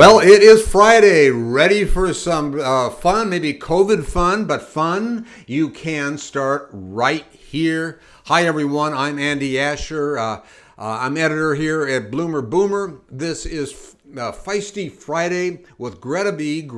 Well, it is Friday. Ready for some fun, maybe COVID fun, but fun. You can start right here. Hi, everyone. I'm Andy Asher. I'm editor here at Bloomer Boomer. This is Feisty Friday with Greta B,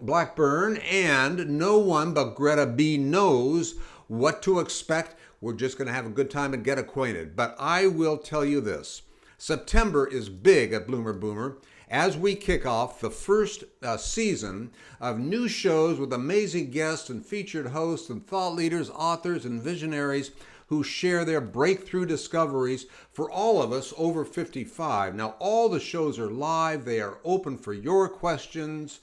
Blackburn, and no one but Greta B knows what to expect. We're just going to have a good time and get acquainted. But I will tell you this. September is big at Bloomer Boomer as we kick off the first season of new shows with amazing guests and featured hosts and thought leaders, authors, and visionaries who share their breakthrough discoveries for all of us over 55. Now, all the shows are live. They are open for your questions.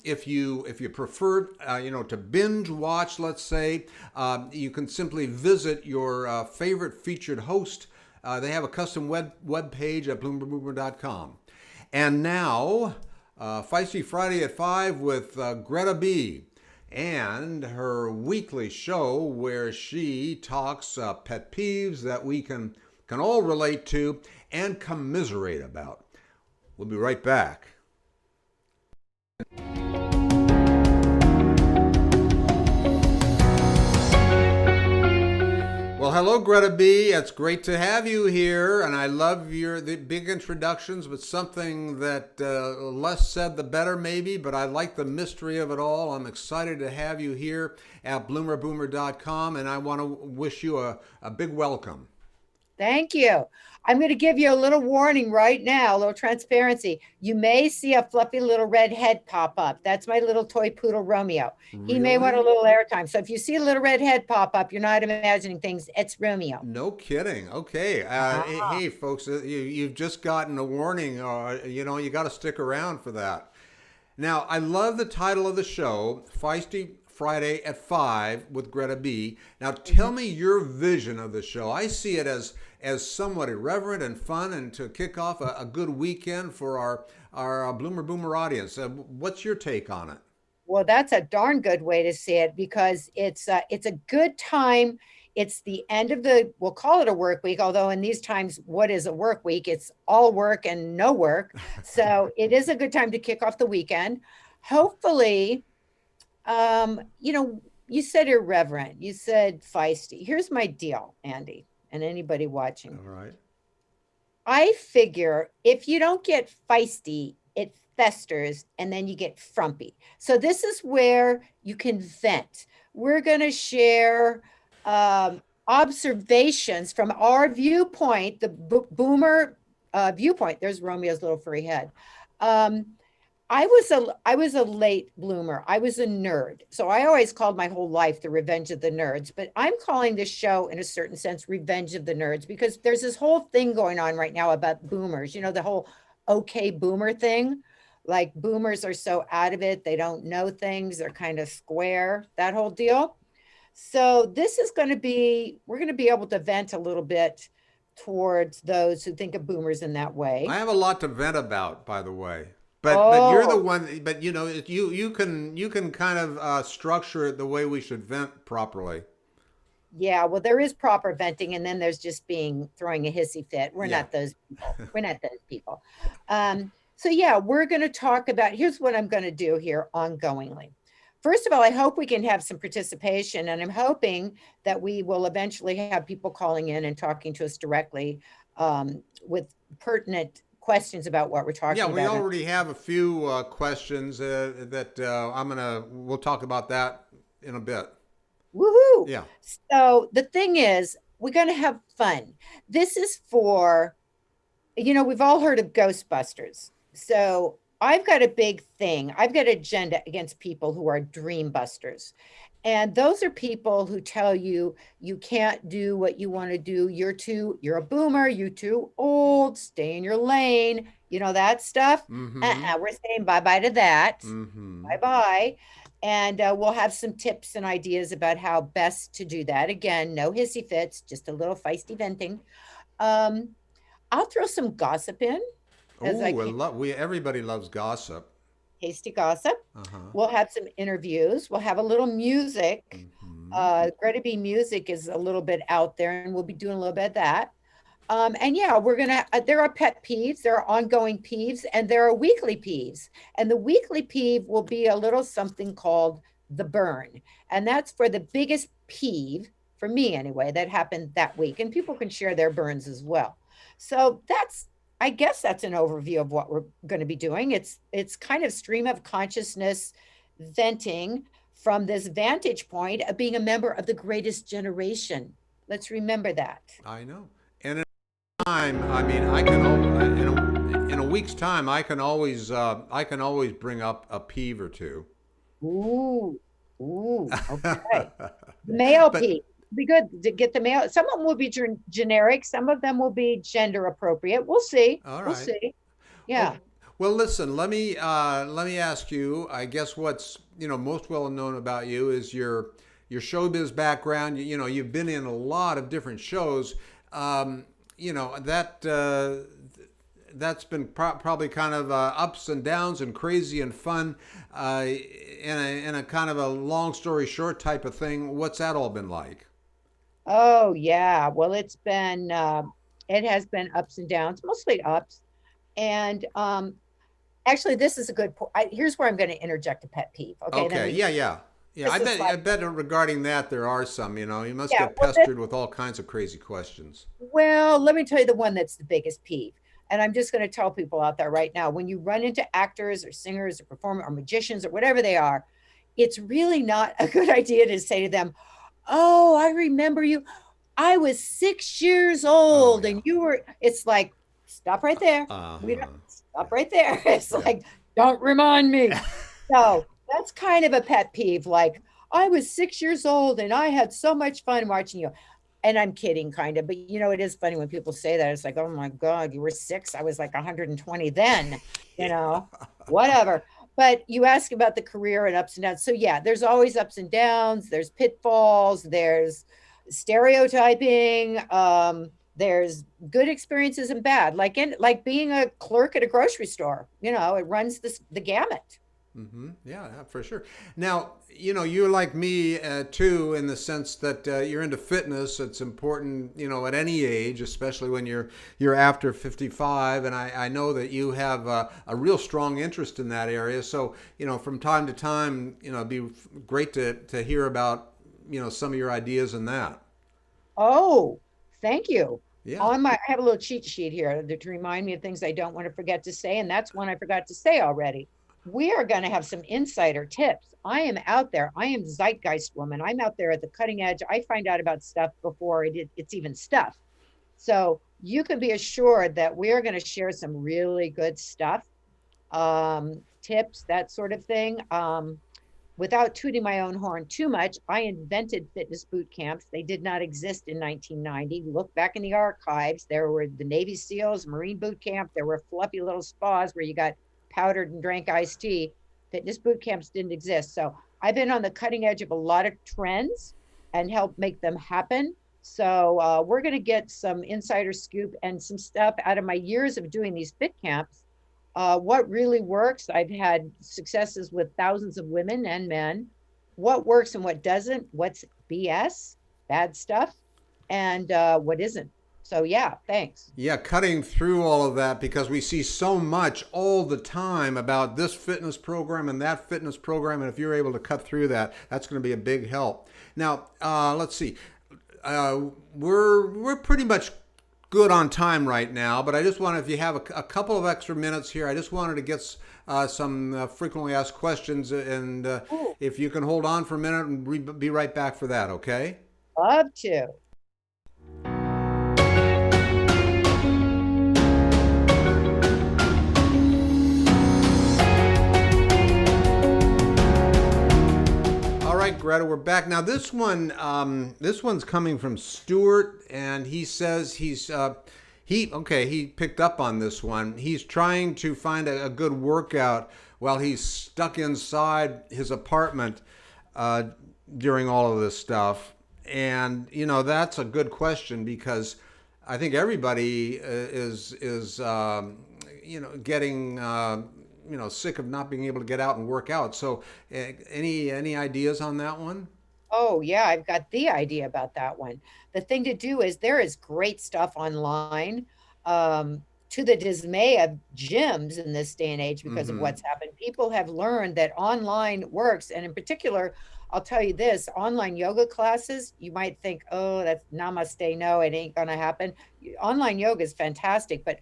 If you prefer, to binge watch, let's say, you can simply visit your favorite featured host. They have a custom web page at bloomerboomer.com. And now, Feisty Friday at 5 with Greta B and her weekly show where she talks pet peeves that we can all relate to and commiserate about. We'll be right back. Well, hello, Greta B. It's great to have you here, and I love the big introductions, but something that less said the better, maybe, but I like the mystery of it all. I'm excited to have you here at bloomerboomer.com, and I want to wish you a big welcome. Thank you. I'm going to give you a little warning right now, a little transparency. You may see a fluffy little red head pop up. That's my little toy poodle, Romeo. He may want a little airtime. So if you see a little red head pop up, you're not imagining things. It's Romeo. No kidding. Okay. Hey, folks, you've just gotten a warning. You got to stick around for that. Now, I love the title of the show, Feisty Friday at 5 with Greta B. Now, tell me your vision of the show. I see it as somewhat irreverent and fun, and to kick off a good weekend for our Bloomer Boomer audience. What's your take on it? Well, that's a darn good way to see it, because it's a good time. It's the end of we'll call it a work week, although in these times, what is a work week? It's all work and no work. So it is a good time to kick off the weekend. Hopefully, you said irreverent, you said feisty. Here's my deal, Andy, and anybody watching. All right. I figure if you don't get feisty, it festers and then you get frumpy. So this is where you can vent. We're going to share observations from our viewpoint, the boomer viewpoint. There's Romeo's little furry head. I was a late bloomer. I was a nerd. So I always called my whole life the Revenge of the Nerds, but I'm calling this show in a certain sense Revenge of the Nerds, because there's this whole thing going on right now about boomers, the whole okay boomer thing. Like boomers are so out of it. They don't know things. They're kind of square, that whole deal. So this is we're going to be able to vent a little bit towards those who think of boomers in that way. I have a lot to vent about, by the way. But you're the one. But you can kind of structure it the way we should vent properly. Yeah, well, there is proper venting, and then there's just throwing a hissy fit. We're not those people. We're not those people. So yeah, we're going to talk about. Here's what I'm going to do here ongoingly. First of all, I hope we can have some participation, and I'm hoping that we will eventually have people calling in and talking to us directly with pertinent questions about what we're talking about. Yeah, we already have a few questions that we'll talk about that in a bit. Woohoo! Yeah. So the thing is, we're going to have fun. This is for, we've all heard of Ghostbusters. So I've got a big thing. I've got an agenda against people who are dream busters. And those are people who tell you can't do what you want to do. You're a boomer. You're too old. Stay in your lane. That stuff. Mm-hmm. We're saying bye-bye to that. Mm-hmm. Bye-bye. And we'll have some tips and ideas about how best to do that. Again, no hissy fits, just a little feisty venting. I'll throw some gossip in. Everybody loves gossip. Tasty gossip. Uh-huh. We'll have some interviews. We'll have a little music. Mm-hmm. Greta B music is a little bit out there, and we'll be doing a little bit of that. And yeah, there are pet peeves, there are ongoing peeves, and there are weekly peeves. And the weekly peeve will be a little something called the burn. And that's for the biggest peeve, for me anyway, that happened that week. And people can share their burns as well. So I guess that's an overview of what we're going to be doing. It's kind of stream of consciousness venting from this vantage point of being a member of the greatest generation. Let's remember that. I know. And in time, I mean, I can in a week's time, I can always bring up a peeve or two. Ooh, ooh, okay. Male But peak. Be good to get the male. Some of them will be generic. Some of them will be gender appropriate. We'll see. all We'll right. see. Oh, Yeah. well, listen. Let me ask you. I guess what's most well known about you is your showbiz background. You've been in a lot of different shows. Um, that's been probably kind of ups and downs and crazy and fun, in a kind of a long story short type of thing. What's that all been like? Oh, yeah. Well, it has been ups and downs, mostly ups. And actually, this is a good point. Here's where I'm going to interject a pet peeve. Okay. Then Okay, we, yeah. this is I like, bet regarding that there are some. You must yeah. get pestered with all kinds of crazy questions. Well, let me tell you the one that's the biggest peeve. And I'm just going to tell people out there right now, when you run into actors or singers or performers or magicians or whatever they are, it's really not a good idea to say to them, "Oh, I remember you. I was 6 years Oh old yeah. and you were," it's like, stop right there. We don't Uh-huh. stop right there. It's Yeah. like, don't remind me. So that's kind of a pet peeve. Like, I was 6 years old and I had so much fun watching you. And I'm kidding, kind of, but it is funny when people say that. It's like, oh my God, you were six. I was like 120 then, you know, whatever. But you ask about the career and ups and downs. So yeah, there's always ups and downs. There's pitfalls. There's stereotyping. There's good experiences and bad, like being a clerk at a grocery store. It runs the gamut. Yeah, for sure. Now, you're like me too, in the sense that you're into fitness. It's important, at any age, especially when you're after 55. And I know that you have a real strong interest in that area. So, from time to time, it'd be great to hear about, some of your ideas in that. Oh, thank you. Yeah. I have a little cheat sheet here to remind me of things I don't want to forget to say, and that's one I forgot to say already. We are going to have some insider tips. I am out there. I am zeitgeist woman. I'm out there at the cutting edge. I find out about stuff before it's even stuff. So you can be assured that we're going to share some really good stuff, tips, that sort of thing. Without tooting my own horn too much, I invented fitness boot camps. They did not exist in 1990. Look back in the archives. There were the Navy SEALs, Marine boot camp. There were fluffy little spas where you got powdered and drank iced tea. Fitness boot camps didn't exist. So I've been on the cutting edge of a lot of trends and helped make them happen. So we're going to get some insider scoop and some stuff out of my years of doing these fit camps. What really works? I've had successes with thousands of women and men. What works and what doesn't? What's BS, bad stuff, and what isn't? So yeah, thanks. Yeah, cutting through all of that because we see so much all the time about this fitness program and that fitness program. And if you're able to cut through that, that's going to be a big help. Now, let's see. We're pretty much good on time right now, but I just want if you have a couple of extra minutes here, I just wanted to get some frequently asked questions. And Ooh, if you can hold on for a minute and be right back for that, okay? love to. All right, Greta, we're back now. This one's coming from Stuart, and he says he picked up on this one. He's trying to find a good workout while he's stuck inside his apartment uh, during all of this stuff, and that's a good question because I think everybody is getting. Sick of not being able to get out and work out. So, any ideas on that one? Oh, yeah, I've got the idea about that one. The thing to do is there is great stuff online, to the dismay of gyms in this day and age because of Mm-hmm. what's happened. People have learned that online works. And in particular, I'll tell you this, online yoga classes, you might think, oh, that's namaste. No, it ain't going to happen. Online yoga is fantastic, but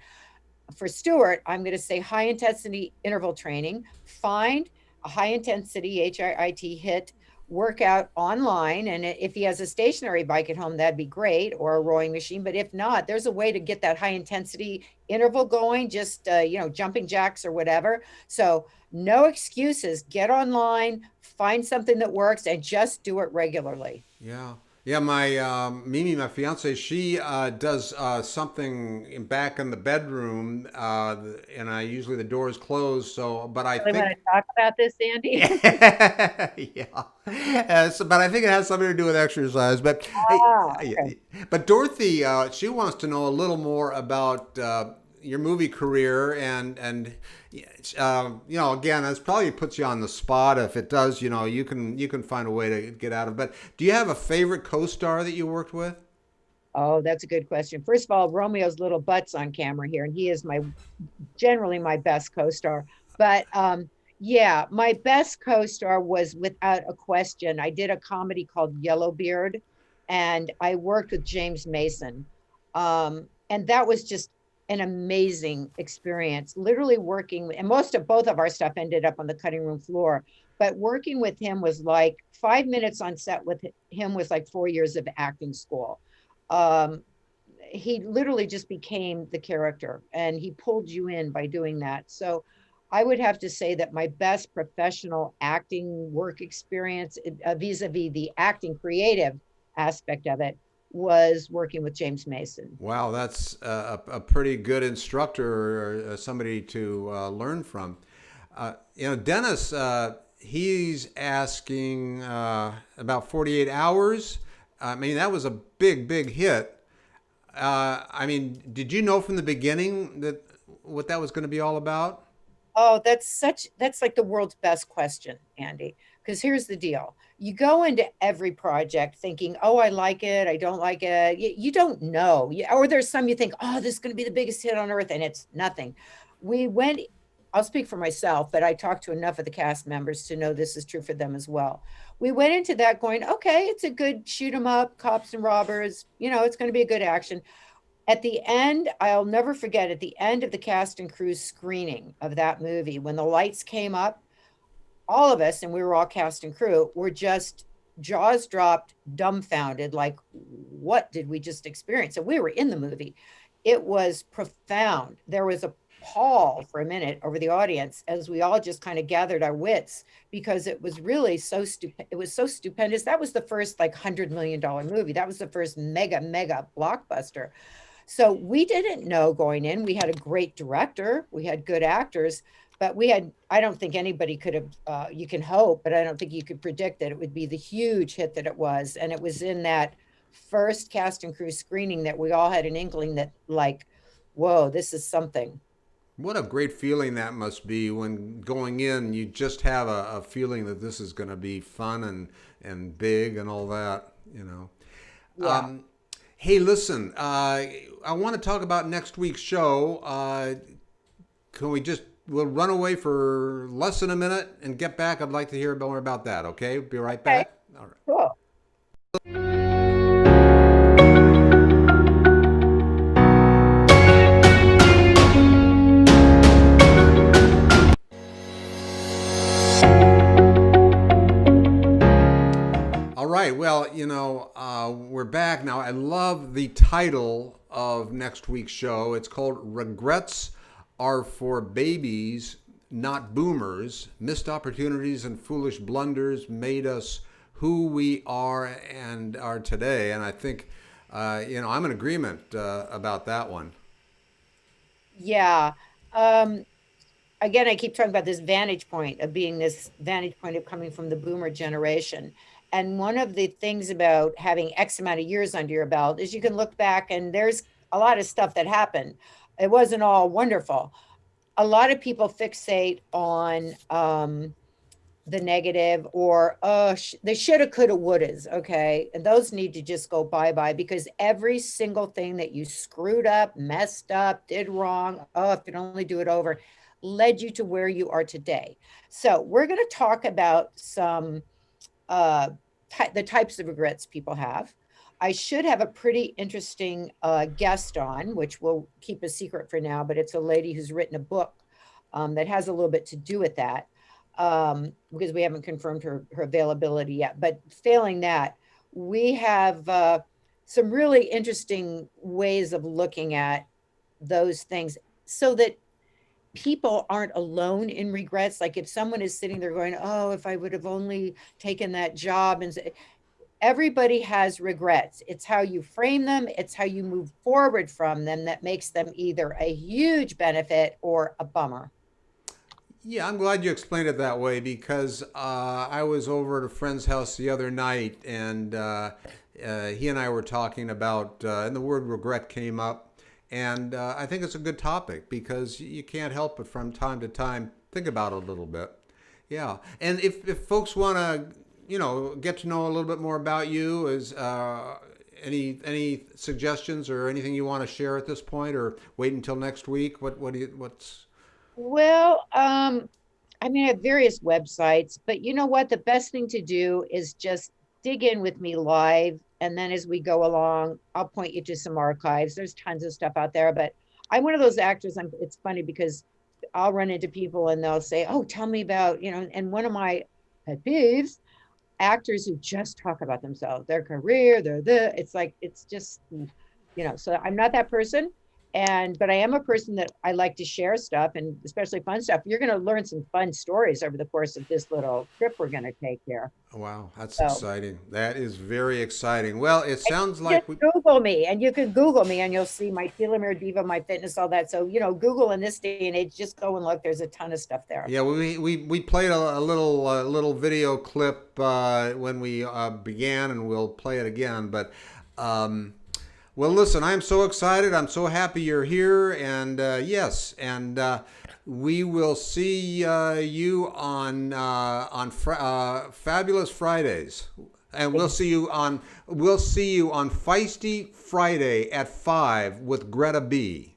for Stuart, I'm going to say high intensity interval training. Find a high intensity HIIT hit workout online. And if he has a stationary bike at home, that'd be great, or a rowing machine. But if not, there's a way to get that high intensity interval going, just, jumping jacks or whatever. So no excuses. Get online, find something that works, and just do it regularly. Yeah. Yeah, my Mimi, my fiance, she does something back in the bedroom, and I usually the door is closed. So, but I Really want think, to talk about this, Andy? yeah, but I think it has something to do with exercise. But hey, Ah, okay. but Dorothy, she wants to know a little more about your movie career and again, this probably puts you on the spot. If it does, you can find a way to get out of. But do you have a favorite co-star that you worked with? Oh, that's a good question. First of all, Romeo's little butt's on camera here, and he is my generally my best co-star. But yeah, my best co-star was without a question. I did a comedy called Yellowbeard, and I worked with James Mason. And that was just an amazing experience. Literally working, and most of both of our stuff ended up on the cutting room floor. But working with him was like 5 minutes on set with him was like 4 years of acting school. Um, he literally just became the character and he pulled you in by doing that. So I would have to say that my best professional acting work experience, vis-a-vis the acting creative aspect of it, was working with James Mason. Wow, that's a pretty good instructor or somebody to learn from. Dennis, he's asking about 48 hours. I mean, that was a big, big hit. I mean, did you know from the beginning that what that was going to be all about? Oh, that's like the world's best question, Andy. Because here's the deal. You go into every project thinking, oh, I like it, I don't like it. You don't know. Or there's some you think, oh, this is going to be the biggest hit on earth, and it's nothing. We went, I'll speak for myself, but I talked to enough of the cast members to know this is true for them as well. We went into that going, okay, it's a good shoot 'em up, cops and robbers, it's going to be a good action. At the end, I'll never forget, at the end of the cast and crew screening of that movie, when the lights came up, all of us, and we were all cast and crew, were just jaws dropped, dumbfounded, like, what did we just experience? And we were in the movie. It was profound. There was a pall for a minute over the audience as we all just kind of gathered our wits because it was really so stupid. It was so stupendous. That was the first like $100 million movie. That was the first mega blockbuster. So we didn't know going in. We had a great director, we had good actors, but I don't think anybody could have, you can hope, but I don't think you could predict that it would be the huge hit that it was. And it was in that first cast and crew screening that we all had an inkling that, like, whoa, this is something. What a great feeling that must be when going in, you just have a feeling that this is going to be fun and big and all that, you know. Yeah. Um, hey, listen, I want to talk about next week's show. Can we just, we'll run away for less than a minute and get back? I'd like to hear more about that, okay? Be right Okay. back. All right. Cool. All right. Well, we're back now. I love the title of next week's show. It's called Regrets Are for Babies, Not Boomers. Missed opportunities and foolish blunders made us who we are and are today. And I think, I'm in agreement about that one. Yeah. Um, Again, I keep talking about this vantage point of being this vantage point of coming from the boomer generation. And one of the things about having X amount of years under your belt is you can look back and there's a lot of stuff that happened. It wasn't all wonderful. A lot of people fixate on the negative, or they shoulda, coulda, wouldas. Okay, and those need to just go bye-bye, because every single thing that you screwed up, messed up, did wrong, oh, if you could only do it over, led you to where you are today. So we're going to talk about some uh the types of regrets people have. I should have a pretty interesting guest on, which we'll keep a secret for now, but it's a lady who's written a book that has a little bit to do with that, because we haven't confirmed her availability yet. But failing that, we have some really interesting ways of looking at those things, so that people aren't alone in regrets. Like if someone is sitting there going, oh, if I would have only taken that job, and everybody has regrets. It's how you frame them, it's how you move forward from them that makes them either a huge benefit or a bummer. Yeah, I'm glad you explained it that way, because I was over at a friend's house the other night, and he and I were talking about, and the word regret came up. And I think it's a good topic, because you can't help but from time to time think about it a little bit. Yeah. And if folks want to, get to know a little bit more about you, is any suggestions or anything you want to share at this point, or wait until next week? What's Well, I mean, I have various websites, but you know what? The best thing to do is just dig in with me live. And then as we go along, I'll point you to some archives. There's tons of stuff out there, but I'm one of those actors. It's funny because I'll run into people and they'll say, oh, tell me about, and one of my pet peeves, actors who just talk about themselves, their career, it's like, it's just, so I'm not that person. But I am a person that I like to share stuff, and especially fun stuff. You're going to learn some fun stories over the course of this little trip we're going to take here. Wow, that's So exciting. That is very exciting. Well, it sounds just like we, Google me, and you can Google me and you'll see my telomere diva, my fitness, all that. So, Google in this day and age, just go and look. There's a ton of stuff there. yeah, we played a little video clip when we began, and we'll play it again. But well, listen, I'm so excited. I'm so happy you're here, and yes, and we will see you on Fabulous Fridays, and we'll see you on Feisty Friday at 5 with Greta B.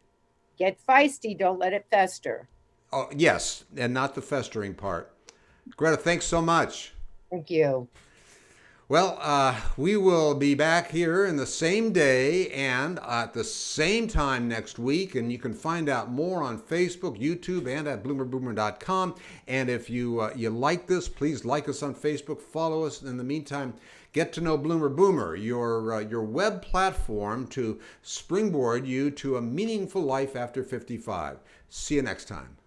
Get feisty, don't let it fester. Oh, yes, and not the festering part. Greta, thanks so much. Thank you. Well, we will be back here in the same day and at the same time next week, and you can find out more on Facebook, YouTube, and at bloomerboomer.com. And if you like this, please like us on Facebook, follow us. In the meantime, get to know Bloomer Boomer, your web platform to springboard you to a meaningful life after 55. See you next time.